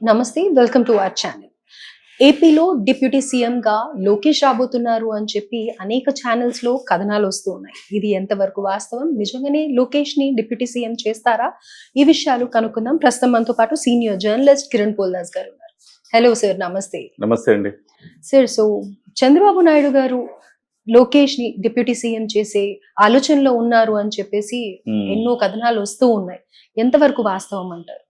నమస్తే, welcome to our channel. ఏపీలో deputy CM గా లోకేష్ రాబోతున్నారు అని చెప్పి అనేక ఛానల్స్ లో కథనాలు వస్తూ ఉన్నాయి. ఇది ఎంతవరకు వాస్తవం? నిజంగానే లోకేష్ ని డిప్యూటీ సీఎం చేస్తారా? ఈ విషయాలు కనుక్కుందాం. ప్రస్తుతం మనతో పాటు సీనియర్ జర్నలిస్ట్ కిరణ్ పోల్దాస్ గారు ఉన్నారు. హలో సార్, నమస్తే. నమస్తే అండి సార్, సో చంద్రబాబు నాయుడు గారు లోకేష్ ని డిప్యూటీ సీఎం చేసే ఆలోచనలో ఉన్నారు అని చెప్పేసి ఎన్నో కథనాలు వస్తూ ఉన్నాయి. ఎంతవరకు వాస్తవం అంటారు?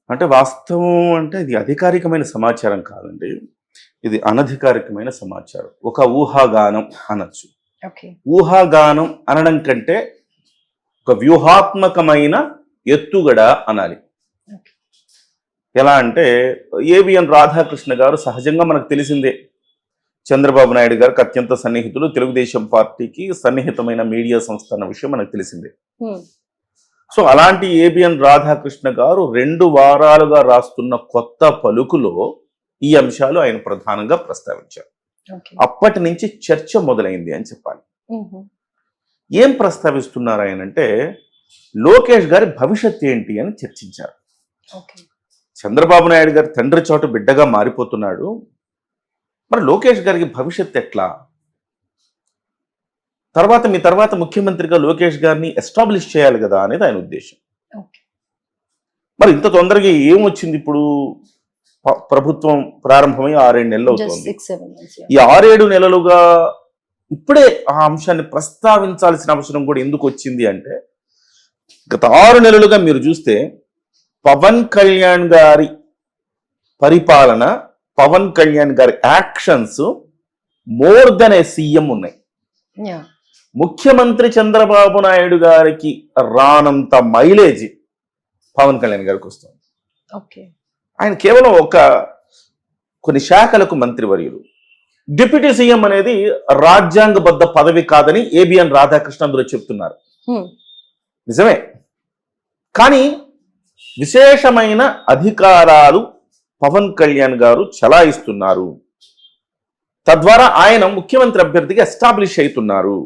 అంటే వాస్తవం అంటే ఇది అధికారికమైన సమాచారం కాదండి, ఇది అనధికారికమైన సమాచారం. ఒక ఊహాగానం అనొచ్చు. ఊహాగానం అనడం కంటే ఒక వ్యూహాత్మకమైన ఎత్తుగడ అనాలి. ఎలా అంటే ఏవిఎన్ రాధాకృష్ణ గారు సహజంగా మనకు తెలిసిందే, చంద్రబాబు నాయుడు గారికి అత్యంత సన్నిహితులు, తెలుగుదేశం పార్టీకి సన్నిహితమైన మీడియా సంస్థ అన్న విషయం మనకు తెలిసిందే. సో అలాంటి ఏబిఎన్ రాధాకృష్ణ గారు 2 వారాలుగా రాస్తున్న కొత్త పలుకులో ఈ అంశాలు ఆయన ప్రధానంగా ప్రస్తావించారు. అప్పటి నుంచి చర్చ మొదలైంది అని చెప్పాలి. ఏం ప్రస్తావిస్తున్నారు ఆయన అంటే, లోకేష్ గారి భవిష్యత్ ఏంటి అని చర్చించారు. చంద్రబాబు నాయుడు గారి తండ్రి చోటు బిడ్డగా మారిపోతున్నాడు, మరి లోకేష్ గారికి భవిష్యత్ ఎట్లా? మీ తర్వాత ముఖ్యమంత్రిగా లోకేష్ గారిని ఎస్టాబ్లిష్ చేయాలి కదా అనేది ఆయన ఉద్దేశం. మరి ఇంత తొందరగా ఏమొచ్చింది? ఇప్పుడు ప్రభుత్వం ప్రారంభమై 6-7 నెలలు అవుతుంది. ఈ 6-7 నెలలుగా ఇప్పుడే ఆ అంశాన్ని ప్రస్తావించాల్సిన అవసరం కూడా ఎందుకు వచ్చింది అంటే, గత 6 నెలలుగా మీరు చూస్తే పవన్ కళ్యాణ్ గారి పరిపాలన, పవన్ కళ్యాణ్ గారి యాక్షన్స్ మోర్ దెన్ ఏ సీఎం ఉన్నాయి. ముఖ్యమంత్రి చంద్రబాబు నాయుడు గారికి రానంత మైలేజ్ పవన్ కళ్యాణ్ గారికి వస్తుంది. ఆయన కేవలం కొన్ని శాఖలకు మంత్రివర్యులు. డిప్యూటీ సీఎం అనేది రాజ్యాంగబద్ధ పదవి కాదని ఏబిఎన్ రాధాకృష్ణ అందులో చెప్తున్నారు. నిజమే, కానీ విశేషమైన అధికారాలు పవన్ కళ్యాణ్ గారు చలాయిస్తున్నారు. తద్వారా ఆయన ముఖ్యమంత్రి అభ్యర్థిగా ఎస్టాబ్లిష్ అవుతున్నారు.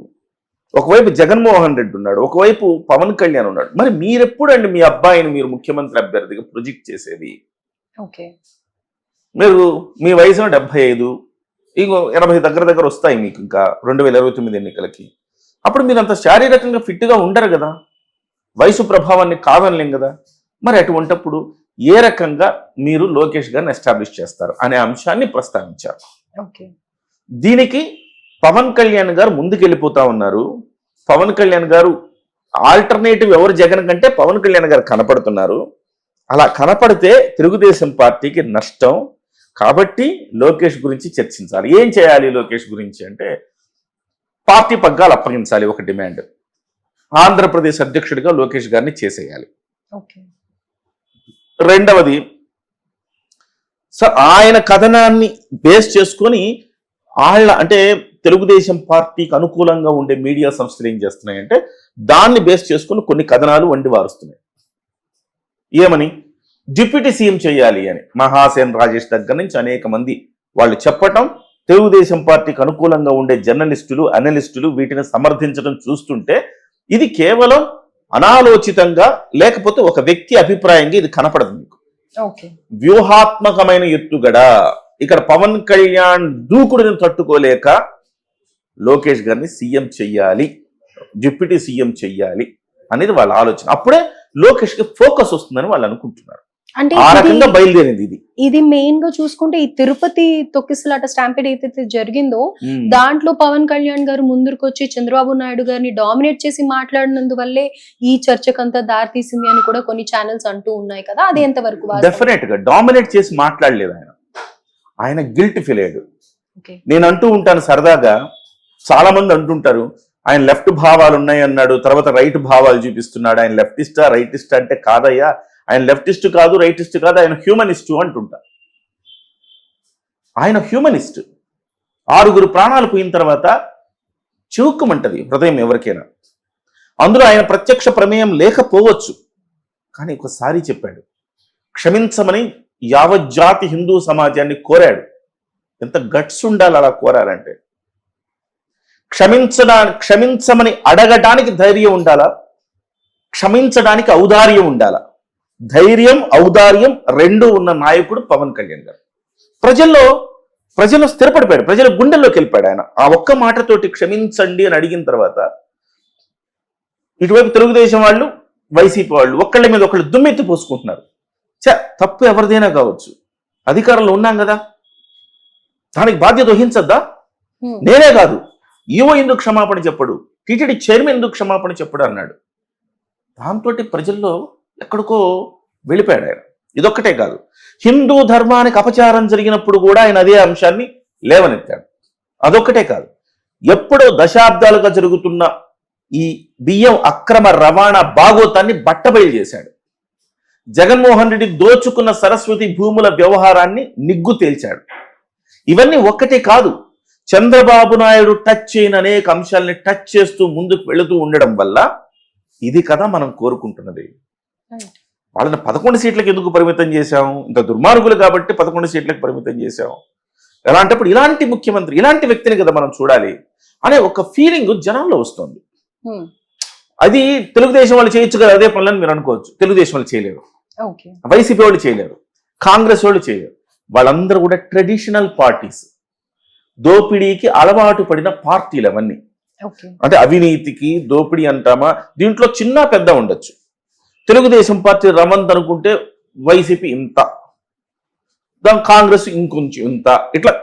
ఒకవైపు జగన్మోహన్ రెడ్డి ఉన్నాడు, ఒకవైపు పవన్ కళ్యాణ్ ఉన్నాడు. మరి మీరెప్పుడండి మీ అబ్బాయిని మీరు ముఖ్యమంత్రి అభ్యర్థిగా ప్రొజెక్ట్ చేసేది? మీరు మీ వయసు 75, ఇంకో 80 దగ్గర వస్తాయి మీకు ఇంకా 2029 ఎన్నికలకి. అప్పుడు మీరు అంత శారీరకంగా ఫిట్గా ఉండరు కదా, వయసు ప్రభావాన్ని కాదనలేం కదా. మరి అటువంటప్పుడు ఏ రకంగా మీరు లోకేష్ గారిని ఎస్టాబ్లిష్ చేస్తారు అనే అంశాన్ని ప్రస్తావించారు. దీనికి పవన్ కళ్యాణ్ గారు ముందుకెళ్ళిపోతా ఉన్నారు. పవన్ కళ్యాణ్ గారు ఆల్టర్నేటివ్ ఎవరు జగన్ కంటే పవన్ కళ్యాణ్ గారు కనపడుతున్నారు. అలా కనపడితే తెలుగుదేశం పార్టీకి నష్టం. కాబట్టి లోకేష్ గురించి చర్చించాలి. ఏం చేయాలి లోకేష్ గురించి అంటే, పార్టీ పగ్గాలు అప్పగించాలి ఒక డిమాండ్. ఆంధ్రప్రదేశ్ అధ్యక్షుడిగా లోకేష్ గారిని చేసేయాలి. రెండవది, ఆయన కథనాన్ని బేస్ చేసుకొని అంటే తెలుగుదేశం పార్టీకి అనుకూలంగా ఉండే మీడియా సంస్థలు ఏం చేస్తున్నాయంటే, దాన్ని బేస్ చేసుకుని కొన్ని కథనాలు వండి వారుస్తున్నాయి. ఏమని? డిప్యూటీ సీఎం చేయాలి అని మహాసేన్ రాజేష్ దగ్గర నుంచి అనేక మంది వాళ్ళు చెప్పటం, తెలుగుదేశం పార్టీకి అనుకూలంగా ఉండే జర్నలిస్టులు, అనలిస్టులు వీటిని సమర్థించడం చూస్తుంటే ఇది కేవలం అనాలోచితంగా, లేకపోతే ఒక వ్యక్తి అభిప్రాయంగా ఇది కనపడదు మీకు. వ్యూహాత్మకమైన ఎత్తుగడ. ఇక్కడ పవన్ కళ్యాణ్ దూకుడుని తట్టుకోలేక లోకేష్ గారిని సీఎం చెయ్యాలి, డిప్యూటీ సీఎం చెయ్యాలి అనేది వాళ్ళ ఆలోచన. అప్పుడే లోకేష్ కి ఫోకస్ వస్తుందని వాళ్ళు అనుకుంటున్నారు. అంటే ఆ రకంగా బయలుదేరింది ఇది మెయిన్ గా చూసుకుంటే, ఈ తిరుపతి తొక్కిసలాట స్టాంపేడ్ ఏదైతే జరిగిందో దాంట్లో పవన్ కళ్యాణ్ గారు ముందుకు వచ్చి చంద్రబాబు నాయుడు గారిని డామినేట్ చేసి మాట్లాడినందువల్లే ఈ చర్చకంతా దారితీసింది అని కూడా కొన్ని ఛానల్స్ అంటూ ఉన్నాయి కదా, అది ఎంతవరకు? డెఫినెట్ గా డామినేట్ చేసి మాట్లాడలేదు ఆయన గిల్ట్ ఫీల్ అయ్యాడు. నేను అంటూ ఉంటాను సరదాగా, చాలా మంది అంటుంటారు ఆయన లెఫ్ట్ భావాలు ఉన్నాయి అన్నాడు, తర్వాత రైట్ భావాలు చూపిస్తున్నాడు. ఆయన లెఫ్టిస్టా రైటిస్టా అంటే కాదయ్యా, ఆయన లెఫ్టిస్ట్ కాదు, రైటిస్ట్ కాదు, ఆయన హ్యూమనిస్టు అంటుంటారు. ఆయన హ్యూమనిస్ట్. 6 ప్రాణాలు పోయిన తర్వాత చివుక్కుమంటది హృదయం ఎవరికైనా. అందులో ఆయన ప్రత్యక్ష ప్రమేయం లేకపోవచ్చు, కానీ ఒకసారి చెప్పాడు, క్షమించమని యావజ్జాతి హిందూ సమాజాన్ని కోరాడు. ఎంత గట్స్ ఉండాలి అలా కోరాలంటే. క్షమించమని అడగటానికి ధైర్యం ఉండాలా, క్షమించడానికి ఔదార్యం ఉండాలా. ధైర్యం ఔదార్యం రెండు ఉన్న నాయకుడు పవన్ కళ్యాణ్ గారు. ప్రజలు స్థిరపడిపోయాడు, ప్రజల గుండెల్లోకి వెళ్ళిపోయాడు ఆయన. ఆ ఒక్క మాటతోటి క్షమించండి అని అడిగిన తర్వాత ఇటువైపు తెలుగుదేశం వాళ్ళు, వైసీపీ వాళ్ళు ఒకళ్ళ మీద ఒకళ్ళు దుమ్మెత్తి పోసుకుంటున్నారు. తప్పు ఎవరిదైనా కావచ్చు, అధికారంలో ఉన్నాం కదా, దానికి బాధ్యత వహించద్దా? నేనే కాదు, ఈవో ఎందుకు క్షమాపణ చెప్పడు, టీటీడీ చైర్మన్ ఎందుకు క్షమాపణ చెప్పడు అన్నాడు. దాంతో ప్రజల్లో ఎక్కడికో వెళ్ళిపోయాడు ఆయన. ఇదొక్కటే కాదు, హిందూ ధర్మానికి అపచారం జరిగినప్పుడు కూడా ఆయన అదే అంశాన్ని లేవనెత్తాడు. అదొక్కటే కాదు, ఎప్పుడో దశాబ్దాలుగా జరుగుతున్న ఈ బియ్యం అక్రమ రవాణా బాగోతాన్ని బట్టబయలు చేశాడు. జగన్మోహన్ రెడ్డి దోచుకున్న సరస్వతి భూముల వ్యవహారాన్ని నిగ్గు తేల్చాడు. ఇవన్నీ ఒక్కటే కాదు, చంద్రబాబు నాయుడు టచ్ చేయని అనేక అంశాలని టచ్ చేస్తూ ముందుకు వెళుతూ ఉండడం వల్ల ఇది కదా మనం కోరుకుంటున్నది. వాళ్ళని 11 సీట్లకు ఎందుకు పరిమితం చేశాము? ఇంత దుర్మార్గులు కాబట్టి 11 సీట్లకు పరిమితం చేశాము. ఎలాంటప్పుడు ఇలాంటి ముఖ్యమంత్రి, ఇలాంటి వ్యక్తిని కదా మనం చూడాలి అనే ఒక ఫీలింగ్ జనాల్లో వస్తుంది. అది తెలుగుదేశం వాళ్ళు చేయొచ్చు కదా అదే పనులని మీరు అనుకోవచ్చు. తెలుగుదేశం వాళ్ళు చేయలేరు, వైసీపీ వాళ్ళు చేయలేరు, కాంగ్రెస్ వాళ్ళు చేయలేరు. వాళ్ళందరూ కూడా ట్రెడిషనల్ పార్టీస్, దోపిడీకి అలవాటు పడిన పార్టీలు అవన్నీ. అంటే అవినీతికి దోపిడీ అంటామా, దీంట్లో చిన్న పెద్ద ఉండొచ్చు. తెలుగుదేశం పార్టీ రమంత్ అనుకుంటే వైసీపీ ఇంత, దాని కాంగ్రెస్ ఇంకొంచెం ఇంత, ఇట్లా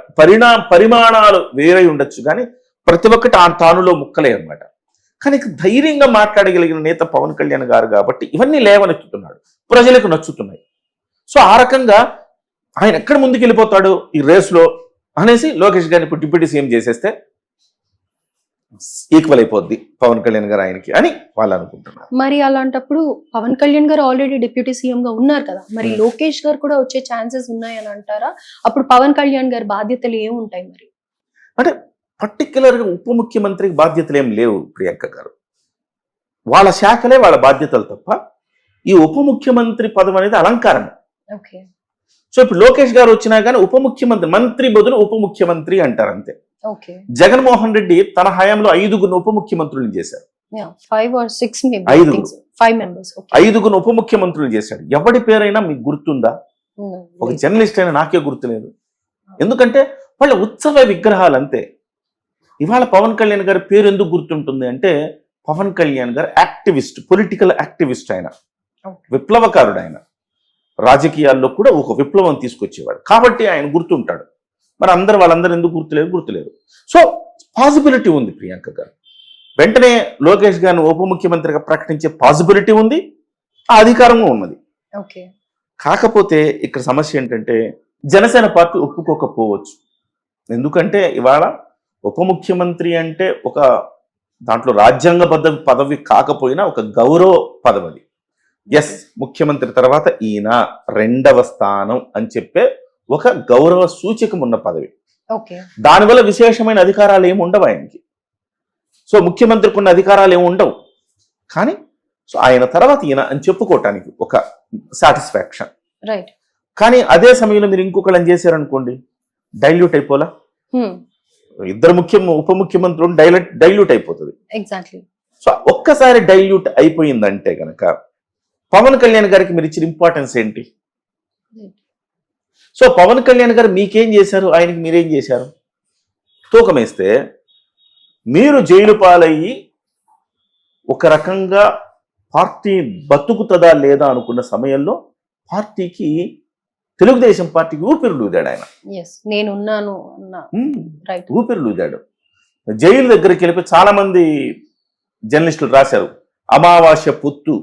పరిమాణాలు వేరే ఉండొచ్చు. కానీ ప్రతి ఒక్కటి ఆ తానులో ముక్కలే అన్నమాట. కానీ ధైర్యంగా మాట్లాడగలిగిన నేత పవన్ కళ్యాణ్ గారు కాబట్టి ఇవన్నీ లేవనెత్తుతున్నాడు, ప్రజలకు నచ్చుతున్నాయి. సో ఆ రకంగా ఆయన ఎక్కడ ముందుకు వెళ్ళిపోతాడు ఈ రేస్లో అనేసి లోకేష్ గారిని ఇప్పుడు డిప్యూటీ సీఎం చేసేస్తే ఈక్వల్ అయిపోద్ది పవన్ కళ్యాణ్ గారు ఆయనకి అని వాళ్ళు అనుకుంటున్నారు. మరి అలాంటప్పుడు పవన్ కళ్యాణ్ గారు ఆల్రెడీ డిప్యూటీ సీఎం గా ఉన్నారు కదా, మరి లోకేష్ గారు కూడా వచ్చే ఛాన్సెస్ ఉన్నాయని అంటారా? అప్పుడు పవన్ కళ్యాణ్ గారి బాధ్యతలు ఏముంటాయి మరి? అంటే పర్టికులర్ గా ఉప ముఖ్యమంత్రికి బాధ్యతలు ఏం లేవు ప్రియాంక గారు. వాళ్ళ శాఖలే వాళ్ళ బాధ్యతలు తప్ప ఈ ఉప ముఖ్యమంత్రి పదవి అనేది అలంకారం. సో ఇప్పుడు లోకేష్ గారు వచ్చినా కానీ ఉప ముఖ్యమంత్రి, మంత్రి బదులు ఉప ముఖ్యమంత్రి అంటారు అంతే. జగన్మోహన్ రెడ్డి తన హయాంలో 5 ఉప ముఖ్యమంత్రులు చేశారు. 5 ఉప ముఖ్యమంత్రులు చేశాడు. ఎవడి పేరైనా మీకు గుర్తుందా? ఒక జర్నలిస్ట్ అయినా నాకే గుర్తులేదు. ఎందుకంటే వాళ్ళ ఉత్సవ విగ్రహాలు అంతే. ఇవాళ పవన్ కళ్యాణ్ గారి పేరు ఎందుకు గుర్తుంటుంది అంటే, పవన్ కళ్యాణ్ గారు యాక్టివిస్ట్, పొలిటికల్ యాక్టివిస్ట్, ఆయన విప్లవకారుడు. ఆయన రాజకీయాల్లో కూడా ఒక విప్లవం తీసుకొచ్చేవాడు కాబట్టి ఆయన గుర్తుంటాడు. మరి వాళ్ళందరూ ఎందుకు గుర్తులేరు. సో పాసిబిలిటీ ఉంది ప్రియాంక గారు, వెంటనే లోకేష్ గారిని ఉప ముఖ్యమంత్రిగా ప్రకటించే పాసిబిలిటీ ఉంది, ఆ అధికారము ఉన్నది. కాకపోతే ఇక్కడ సమస్య ఏంటంటే జనసేన పార్టీ ఒప్పుకోకపోవచ్చు. ఎందుకంటే ఇవాళ ఉప ముఖ్యమంత్రి అంటే ఒక దాంట్లో రాజ్యాంగబద్ధ పదవి కాకపోయినా ఒక గౌరవ పదవి. ఎస్, ముఖ్యమంత్రి తర్వాత ఈయన 2వ స్థానం అని చెప్పే ఒక గౌరవ సూచకం ఉన్న పదవి. దానివల్ల విశేషమైన అధికారాలు ఏమి ఉండవు ఆయనకి. సో ముఖ్యమంత్రికి ఉన్న అధికారాలు ఏమి ఉండవు, కానీ సో ఆయన తర్వాత ఈయన అని చెప్పుకోవటానికి ఒక సాటిస్ఫాక్షన్. కానీ అదే సమయంలో మీరు ఇంకొకళ్ళని చేశారనుకోండి, డైల్యూట్ అయిపోలా. ఇద్దరు ఉప ముఖ్యమంత్రులు డైల్యూట్ అయిపోతుంది. సో ఒక్కసారి డైల్యూట్ అయిపోయిందంటే గనక పవన్ కళ్యాణ్ గారికి మీరు ఇచ్చిన ఇంపార్టెన్స్ ఏంటి? సో పవన్ కళ్యాణ్ గారు మీకేం చేశారు, ఆయనకి మీరేం చేశారు? తూకమేస్తే మీరు జైలు పాలయ్యి ఒక రకంగా పార్టీ బతుకుతుందా లేదా అనుకున్న సమయంలో పార్టీకి, తెలుగుదేశం పార్టీకి ఊపిరిలూదాడు ఆయన. ఊపిరిలూదాడు. జైలు దగ్గరికి వెళ్ళిపోయి చాలా మంది జర్నలిస్టులు రాశారు, అమావాస్య పొత్తు